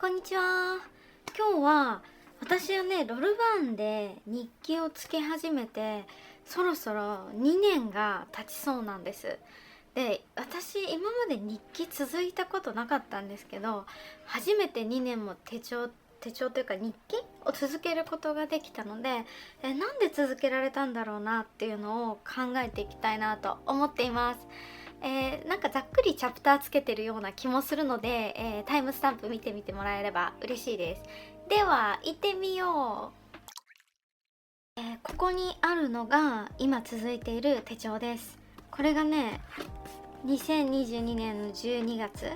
こんにちは。今日は私はね、ロルバーンで日記をつけ始めてそろそろ2年が経ちそうなんです。で、私今まで日記続いたことなかったんですけど、初めて2年も手帳というか日記を続けることができたので、なんで続けられたんだろうなっていうのを考えていきたいなと思っています。なんかざっくりチャプターつけてるような気もするので、タイムスタンプ見てみてもらえれば嬉しいです。では行ってみよう。ここにあるのが今続いている手帳です。これがね、2022年の12月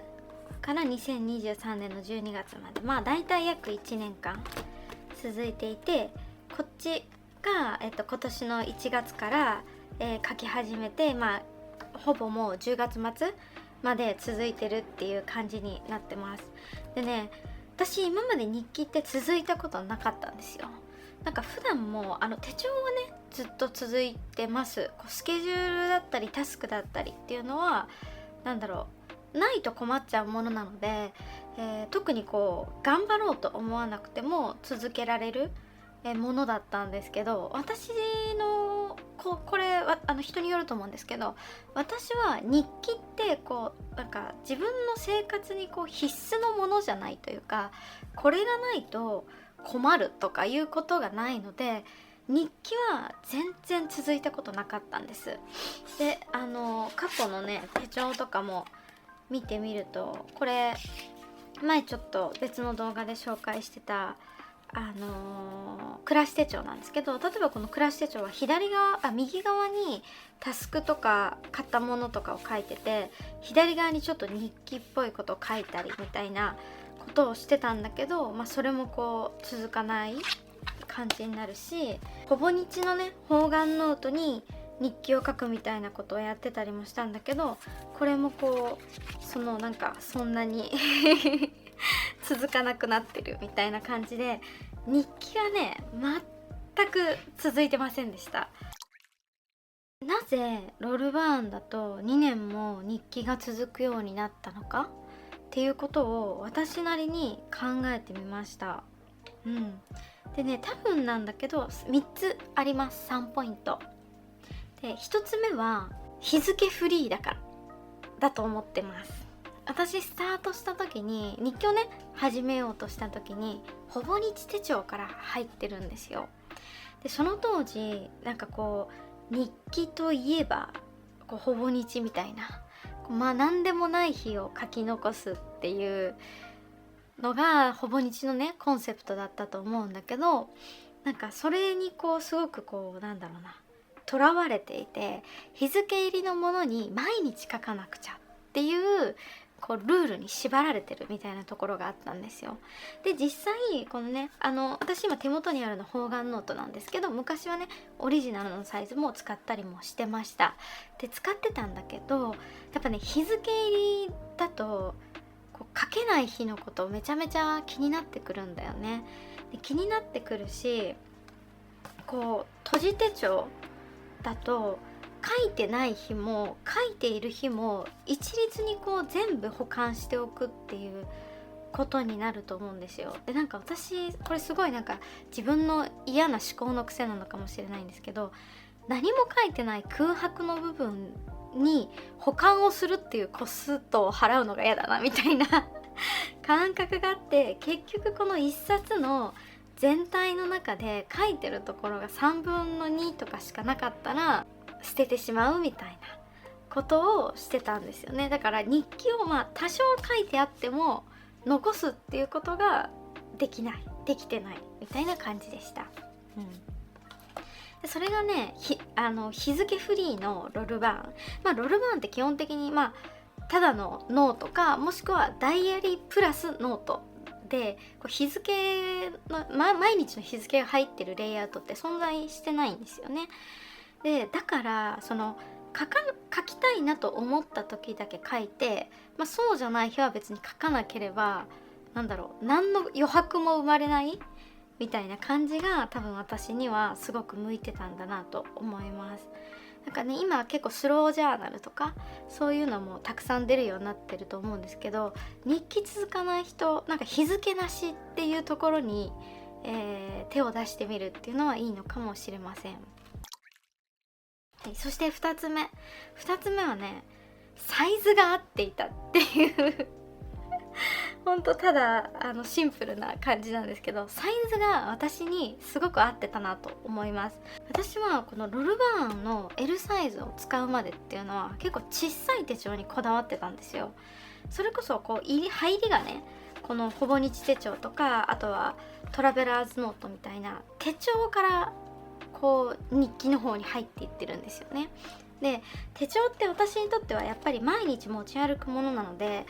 から2023年の12月まで、まあだいたい約1年間続いていて、こっちが、今年の1月から、書き始めて、ほぼもう10月末まで続いてるっていう感じになってます。でね、私今まで日記って続いたことなかったんですよ。なんか普段も手帳はねずっと続いてます。スケジュールだったりタスクだったりっていうのはないと困っちゃうものなので、特に頑張ろうと思わなくても続けられるものだったんですけど、私のこれは人によると思うんですけど、私は日記って自分の生活に必須のものじゃないというか、これがないと困るとかいうことがないので、日記は全然続いたことなかったんです。で、過去のね手帳とかも見てみると、これ前ちょっと別の動画で紹介してた暮らし手帳なんですけど、例えばこの暮らし手帳は右側にタスクとか買ったものとかを書いてて、左側にちょっと日記っぽいことを書いたりみたいなことをしてたんだけど、それも続かない感じになるし、ほぼ日のね方眼ノートに日記を書くみたいなことをやってたりもしたんだけど、これもそんなに続かなくなってるみたいな感じで、日記がね全く続いてませんでした。なぜロルバーンだと2年も日記が続くようになったのかっていうことを私なりに考えてみました。でね、多分なんだけど3つあります。3ポイントで、1つ目は日付フリーだからだと思ってます。私スタートした時に、日記をね始めようとした時にほぼ日手帳から入ってるんですよ。でその当時日記といえばほぼ日みたいな、何でもない日を書き残すっていうのがほぼ日のねコンセプトだったと思うんだけど、それにすごくとらわれていて、日付入りのものに毎日書かなくちゃっていうルールに縛られてるみたいなところがあったんですよ。で実際このね私今手元にあるの方眼ノートなんですけど、昔はねオリジナルのサイズも使ったりもしてました。で使ってたんだけど、やっぱね日付入りだと書けない日のことめちゃめちゃ気になってくるんだよね。で気になってくるし、閉じ手帳だと書いてない日も書いている日も一律に全部保管しておくっていうことになると思うんですよ。で私これすごい自分の嫌な思考の癖なのかもしれないんですけど、何も書いてない空白の部分に保管をするっていうコストを払うのが嫌だなみたいな感覚があって、結局この一冊の全体の中で書いてるところが3分の2とかしかなかったら捨ててしまうみたいなことをしてたんですよね。だから日記を多少書いてあっても残すっていうことができてないみたいな感じでした。でそれがね日付フリーのロルバーン。ロルバーンって基本的にただのノートか、もしくはダイアリープラスノートで、日付の、毎日の日付が入ってるレイアウトって存在してないんですよね。でだから書きたいなと思った時だけ書いて、そうじゃない日は別に書かなければ何の余白も生まれないみたいな感じが多分私にはすごく向いてたんだなと思います。なんかね、今結構スロージャーナルとかそういうのもたくさん出るようになってると思うんですけど、日記続かない人、なんか日付なしっていうところに、手を出してみるっていうのはいいのかもしれません。はい、そして2つ目はね、サイズが合っていたっていうほんとただシンプルな感じなんですけど、サイズが私にすごく合ってたなと思います。私はこのロルバーンの L サイズを使うまでっていうのは結構小さい手帳にこだわってたんですよ。それこそこう入りがね、このほぼ日手帳とか、あとはトラベラーズノートみたいな手帳からこう日記の方に入っていってるんですよね。で、手帳って私にとってはやっぱり毎日持ち歩くものなので、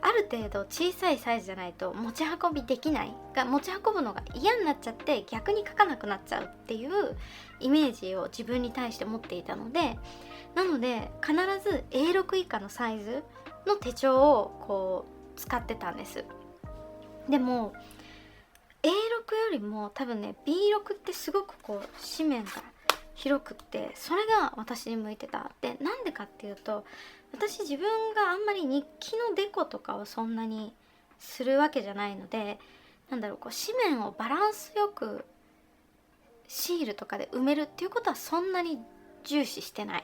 ある程度小さいサイズじゃないと持ち運びできないが、持ち運ぶのが嫌になっちゃって逆に書かなくなっちゃうっていうイメージを自分に対して持っていたので、なので必ず A6 以下のサイズの手帳をこう使ってたんです。でも A6 よりも多分ね B6 ってすごくこう紙面が広くって、それが私に向いてた。で、なんでかっていうと、私自分があんまり日記のデコとかをそんなにするわけじゃないので、こう紙面をバランスよくシールとかで埋めるっていうことはそんなに重視してない。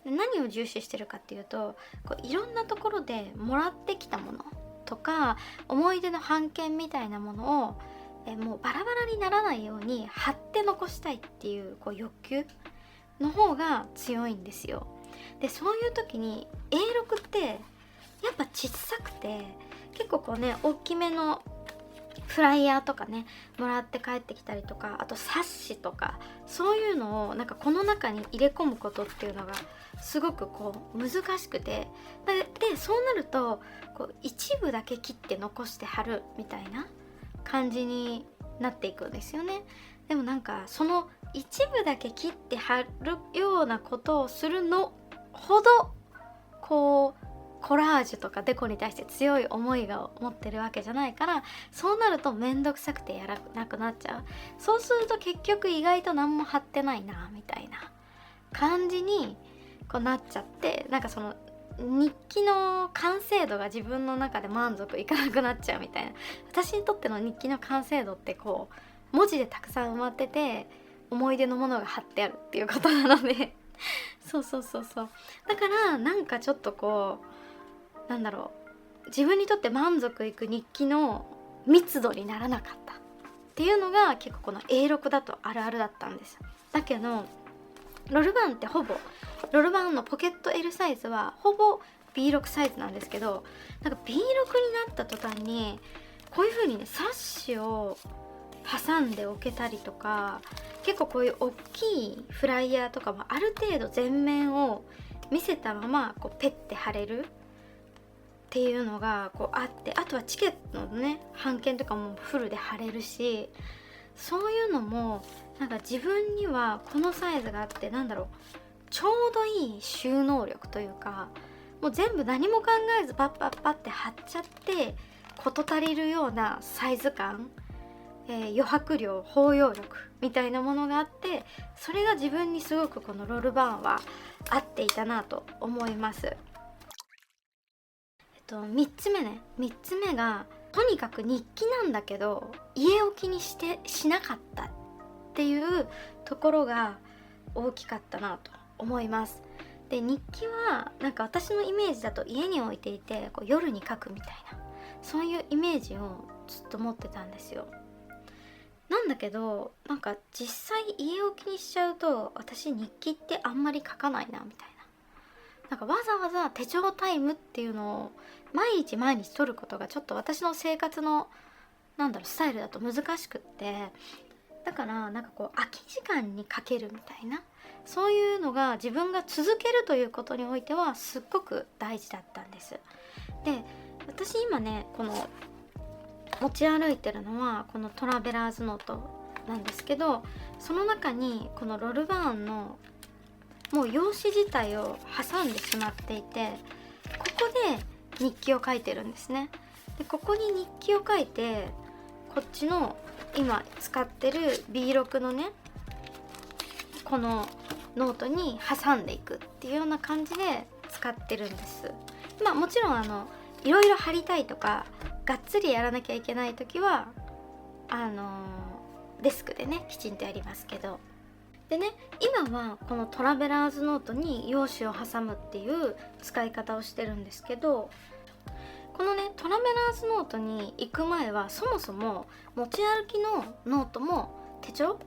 で、何を重視してるかっていうと、こういろんなところでもらってきたものとか思い出の版権みたいなものをもうバラバラにならないように貼って残したいっていう、こう欲求の方が強いんですよ。で、そういう時に A6 ってやっぱ小さくて、結構こうね大きめのフライヤーとかねもらって帰ってきたりとか、あと冊子とかそういうのをなんかこの中に入れ込むことっていうのがすごくこう難しくて、でそうなるとこう一部だけ切って残して貼るみたいな感じになっていくんですよね。でもなんかその一部だけ切って貼るようなことをするのほどこうコラージュとかデコに対して強い思いが持ってるわけじゃないから、そうなるとめんどくさくてやらなくなっちゃう。そうすると結局意外と何も貼ってないなみたいな感じにこうなっちゃって、なんかその日記の完成度が自分の中で満足いかなくなっちゃうみたいな。私にとっての日記の完成度ってこう文字でたくさん埋まってて思い出のものが貼ってあるっていうことなのでそうだからなんかちょっとこう自分にとって満足いく日記の密度にならなかったっていうのが結構この A6 だとあるあるだったんです。だけどロルバーンってロルバーンのポケット L サイズはほぼ B6 サイズなんですけど、なんか B6 になった途端にこういう風にね冊子を挟んでおけたりとか、結構こういう大きいフライヤーとかもある程度全面を見せたままこうペッて貼れるっていうのがこうあって、あとはチケットのね版権とかもフルで貼れるし、そういうのもなんか自分にはこのサイズがあって、ちょうどいい収納力というか、もう全部何も考えずパッって貼っちゃって事足りるようなサイズ感、余白量、包容力みたいなものがあって、それが自分にすごくこのロルバーンは合っていたなと思います。3つ目がとにかく日記なんだけど家置きにしなかったっていうところが大きかったなと思います。で、日記はなんか私のイメージだと家に置いていてこう夜に書くみたいな、そういうイメージをずっと持ってたんですよ。なんだけどなんか実際家置きにしちゃうと、私日記ってあんまり書かないなみたいな。なんかわざわざ手帳タイムっていうのを毎日取ることがちょっと私の生活のスタイルだと難しくって、だからなんかこう空き時間に書けるみたいな、そういうのが自分が続けるということにおいてはすっごく大事だったんです。で、私今ねこの持ち歩いてるのはこのトラベラーズノートなんですけど、その中にこのロルバーンのもう用紙自体を挟んでしまっていて、ここで日記を書いてるんですね。で、ここに日記を書いて、こっちの今使ってる B6 のねこのノートに挟んでいくっていうような感じで使ってるんです。もちろんいろいろ貼りたいとかがっつりやらなきゃいけない時はデスクでねきちんとやりますけど、でね、今はこのトラベラーズノートに用紙を挟むっていう使い方をしてるんですけど、このねトラベラーズノートに行く前はそもそも持ち歩きのノートも手帳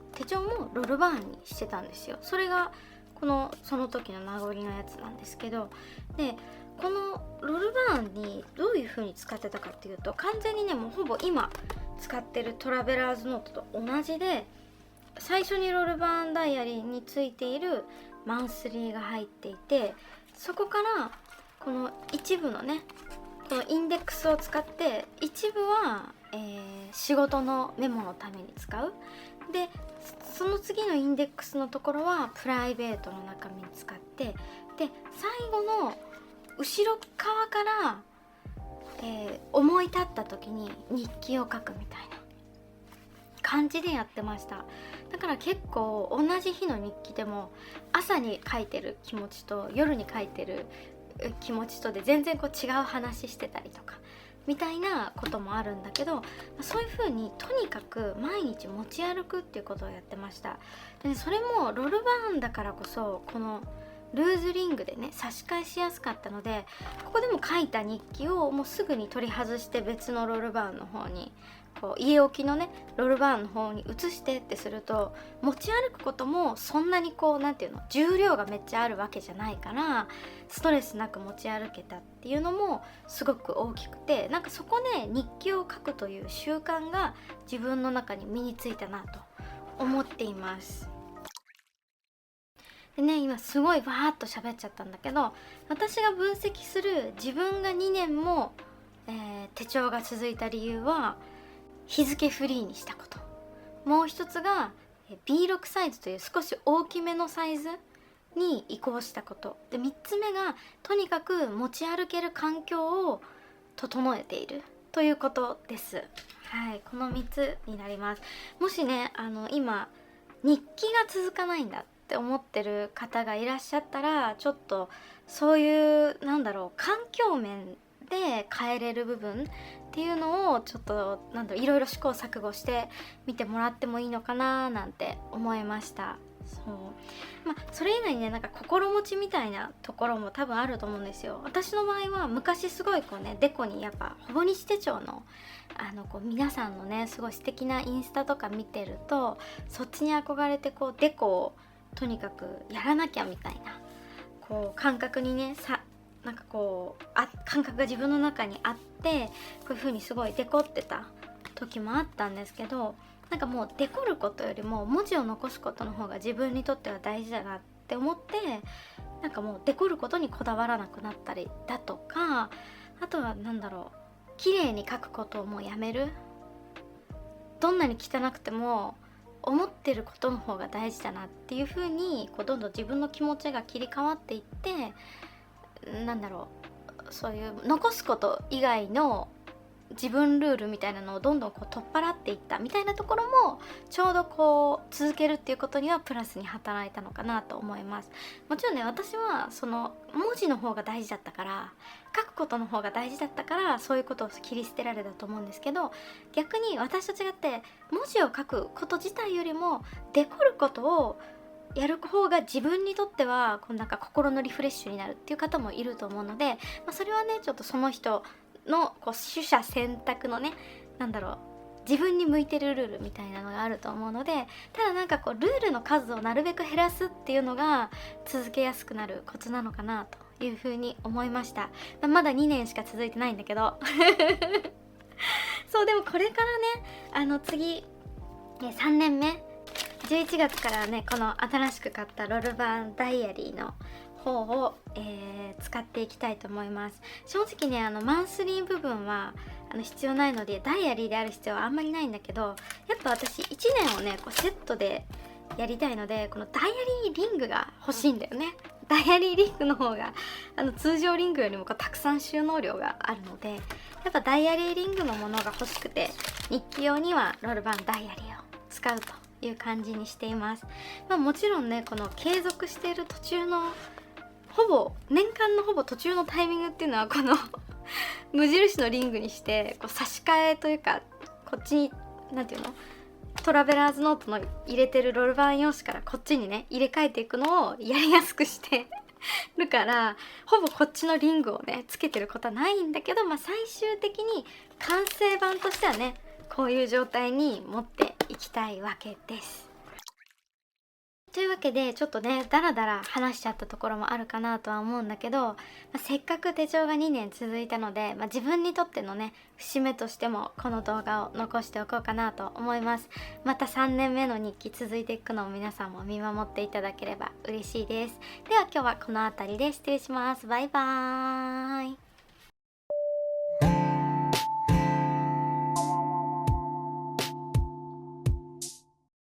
もロルバーンにしてたんですよ。それがその時の名残のやつなんですけど、でこのロルバーンにどういう風に使ってたかっていうと、完全にねもうほぼ今使ってるトラベラーズノートと同じで、最初にロルバーンダイアリーについているマンスリーが入っていて、そこからこの一部のねこのインデックスを使って一部は、仕事のメモのために使う。でその次のインデックスのところはプライベートの中身に使って、で最後の後ろ側から、思い立った時に日記を書くみたいな感じでやってました。だから結構同じ日の日記でも朝に書いてる気持ちと夜に書いてる気持ちとで全然違う話してたりとかみたいなこともあるんだけど、そういう風にとにかく毎日持ち歩くっていうことをやってました。でそれもロルバーンだからこそこのルーズリングでね差し替えしやすかったので、ここでも書いた日記をもうすぐに取り外して別のロルバーンの方に家置きのねロルバーンの方に移してってすると、持ち歩くこともそんなになんていうの、重量がめっちゃあるわけじゃないからストレスなく持ち歩けたっていうのもすごく大きくて、なんかそこで日記を書くという習慣が自分の中に身についたなと思っています。でね、今すごいわーっと喋っちゃったんだけど、私が分析する自分が2年も、手帳が続いた理由は日付フリーにしたこと、もう一つが B6 サイズという少し大きめのサイズに移行したことで、3つ目がとにかく持ち歩ける環境を整えているということです。はい、この3つになります。もしね今日記が続かないんだって思ってる方がいらっしゃったら、ちょっとそういう環境面で変えれる部分っていうのをちょっといろいろ試行錯誤してみてもらってもいいのかななんて思いました。それ以外にね心持ちみたいなところも多分あると思うんですよ。私の場合は昔すごいデコにやっぱほぼ日手帳の皆さんのねすごい素敵なインスタとか見てると、そっちに憧れてデコをとにかくやらなきゃみたいな感覚にね感覚が自分の中にあって、こういう風にすごいデコってた時もあったんですけど、もうデコることよりも文字を残すことの方が自分にとっては大事だなって思って、もうデコることにこだわらなくなったりだとか、あとは綺麗に書くことをもうやめる。どんなに汚くても思ってることの方が大事だなっていう風にどんどん自分の気持ちが切り替わっていって、そういう残すこと以外の自分ルールみたいなのをどんどん取っ払っていったみたいなところもちょうど続けるっていうことにはプラスに働いたのかなと思います。もちろんね、私はその文字の方が大事だったから、書くことの方が大事だったからそういうことを切り捨てられたと思うんですけど、逆に私と違って文字を書くこと自体よりもデコることをやる方が自分にとっては心のリフレッシュになるっていう方もいると思うので、それはねちょっとその人の取捨選択のね自分に向いてるルールみたいなのがあると思うので、ただルールの数をなるべく減らすっていうのが続けやすくなるコツなのかなというふうに思いました。まだ2年しか続いてないんだけどそう、でもこれからね次3年目11月からねこの新しく買ったロルバーンダイアリーの方を、使っていきたいと思います。正直ねマンスリー部分は必要ないのでダイアリーである必要はあんまりないんだけど、やっぱ私1年をねセットでやりたいので、このダイアリーリングが欲しいんだよね。ダイアリーリングの方が通常リングよりもたくさん収納量があるので、やっぱダイアリーリングのものが欲しくて、日記用にはロルバーンダイアリーを使うという感じにしています。もちろんねこの継続している途中の年間のほぼ途中のタイミングっていうのはこの無印のリングにしてこう差し替えというか、こっちになんていうの、トラベラーズノートの入れてるロール版用紙からこっちにね入れ替えていくのをやりやすくしてるから、ほぼこっちのリングをねつけてることはないんだけど、最終的に完成版としてはねこういう状態に持っていきたいわけです。というわけでちょっとねダラダラ話しちゃったところもあるかなとは思うんだけど、せっかく手帳が2年続いたので、自分にとってのね節目としてもこの動画を残しておこうかなと思います。また3年目の日記続いていくのを皆さんも見守っていただければ嬉しいです。では今日はこの辺りで失礼します。バイバーイ。